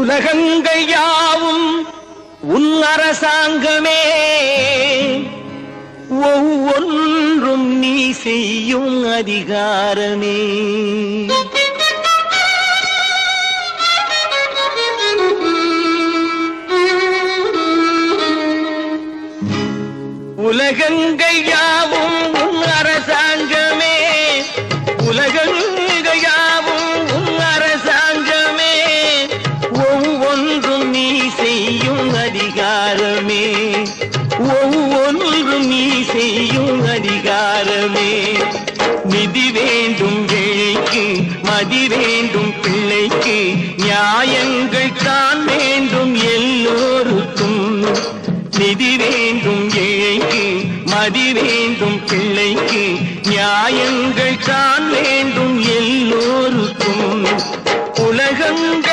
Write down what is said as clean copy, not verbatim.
உலகங்கள் யாவும் உன் அரசாங்கமே, ஒவ்வொன்றும் நீ செய்யும் அதிகாரமே. உலகங்கள் யாவும் உன் அரசாங்கமே, உலகங்கள் யாவும் உன் அரசாங்கமே, ஒவ்வொன்றும் நீ செய்யும் அதிகாரமே, ஒவ்வொன்றும் நீ செய்யும் அதிகாரமே. நிதி வேண்டும் ஏழைக்கு, மதி வேண்டும் பிள்ளைக்கு, நியாயங்கள் தான் வேண்டும் எல்லோருக்கும். நிதி வேண்டும் ஏழைக்கு, மதி வேண்டும் பிள்ளைக்கு, நியாயங்கள் தான் வேண்டும் எல்லோருக்கும். உலகங்கள்